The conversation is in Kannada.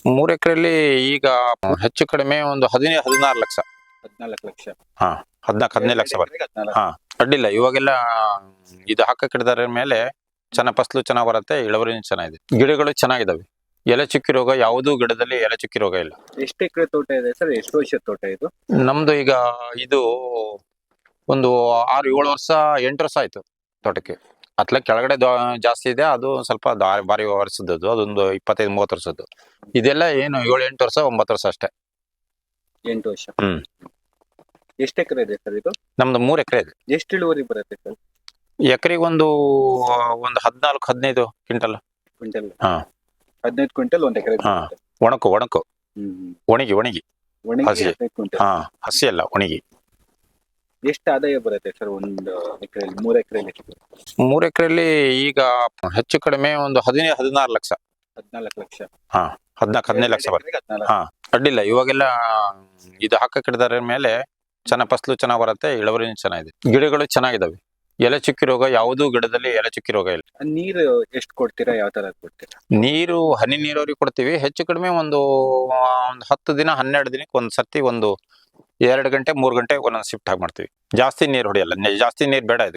3 ಎಕರೆಯಲ್ಲಿ ಈಗ ಹೆಚ್ಚು ಕಡಿಮೆ ಒಂದು 16 ಲಕ್ಷ. 14 ಲಕ್ಷ. ಹಾ, 15 ಲಕ್ಷ ಬರುತ್ತೆ. 14. ಹಾ, ಅಡ್ಡಿಲ್ಲ. ಇವಾಗೆಲ್ಲ ಇದು ಹಾಕಿಡಿದಾರ ಮೇಲೆ ಚೆನ್ನಾಗಿ ಫಸಲು ಚೆನ್ನಾಗಿ ಬರುತ್ತೆ, ಇಳುವರಿ ಚೆನ್ನಾಗಿದೆ, ಗಿಡಗಳು ಚೆನ್ನಾಗಿದಾವೆ. ಎಲೆ ಚುಕ್ಕಿ ರೋಗ ಯಾವುದೂ ಗಿಡದಲ್ಲಿ ಎಲೆ ಚುಕ್ಕಿ ರೋಗ ಇಲ್ಲ. ಎಷ್ಟು ಎಕರೆ ತೋಟ ಇದೆ ಸರ್? ಎಷ್ಟು ವರ್ಷದ ತೋಟ ಇದು? ನಮ್ದು ಈಗ ಇದು ಒಂದು 6-7 ವರ್ಷ 8 ವರ್ಷ ಆಯ್ತು ತೋಟಕ್ಕೆ. ಅತ್ಲ ಕೆಳಗಡೆ ಜಾಸ್ತಿ ಇದೆ, ಅದು ಸ್ವಲ್ಪ ಭಾರಿ ವರ್ಷದ್ದು, ಅದೊಂದು 25-30 ವರ್ಷದ್ದು. ಇದೆಲ್ಲ ಏನು 7-8 ವರ್ಷ 9 ವರ್ಷ ಅಷ್ಟೇ. 8 ವರ್ಷ. ಹ್ಮ್. ಎಷ್ಟು ಎಕರೆ ಇದೆ ಸರ್ ಇದು? ನಮ್ದು 3 ಎಕರೆ ಇದೆ. ಎಷ್ಟು ಇಳುವರಿ ಬರುತ್ತೆ ಸರ್? ಎಕರೆಗೆ ಒಂದು 14-15 ಕ್ವಿಂಟಲ್. ಕ್ವಿಂಟಲ್? ಹಾ, 15 ಕ್ವಿಂಟಲ್ 1 ಎಕರೆ. ಹಾ, ಒಣಕು ಒಣಗಿ ಒಣಗಿ ಹಸಿ. 15 ಕ್ವಿಂಟಲ್. ಹಾ, ಹಸಿ ಅಲ್ಲ, ಒಣಗಿ. ಎಷ್ಟು ಆದಾಯ ಬರುತ್ತೆ ಸರ್ ಒಂದು ಎಕರೆಯಲ್ಲಿ? 3 ಎಕರೆಯಲ್ಲಿ 3 ಎಕರೆಯಲ್ಲಿ ಈಗ ಹೆಚ್ಚು ಕಡಿಮೆ ಒಂದು 16 ಲಕ್ಷ. 14 ಲಕ್ಷ. ಹಾ, 15 ಲಕ್ಷ ಬರುತ್ತೆ. 14. ಹಾ, ಅಡ್ಡಿಲ್ಲ. ಇವಾಗೆಲ್ಲ ಇದು ಹಾಕಿಡಿದಾರ ಮೇಲೆ ಚೆನ್ನಾಗಿ ಫಸಲು ಚೆನ್ನಾಗಿ ಬರುತ್ತೆ, ಇಳುವರಿ ಚೆನ್ನಾಗಿದೆ, ಗಿಡಗಳು ಚೆನ್ನಾಗಿದಾವೆ. ಎಲೆ ಚುಕ್ಕಿ ರೋಗ ಯಾವುದೂ ಗಿಡದಲ್ಲಿ ಎಲೆ ಚುಕ್ಕಿ ರೋಗ ಇಲ್ಲ. ನೀರು ಎಷ್ಟು ಕೊಡ್ತೀರಾ? ಯಾವ ತರ ಕೊಡ್ತೀರಾ? ನೀರು ಹನಿ ನೀರಾವರಿ ಕೊಡ್ತೀವಿ. ಹೆಚ್ಚು ಕಡಿಮೆ ಒಂದು 10 ದಿನ 12 ದಿನಕ್ಕೆ ಒಂದ್ ಸರ್ತಿ ಒಂದು 2 ಗಂಟೆ 3 ಗಂಟೆ ಒಂದೊಂದು ಶಿಫ್ಟ್ ಆಗಿ ಮಾಡ್ತೀವಿ. ಜಾಸ್ತಿ ನೀರು ಹೊಡೆಯಲ್ಲ, ಜಾಸ್ತಿ ನೀರು ಬೇಡ ಇದು.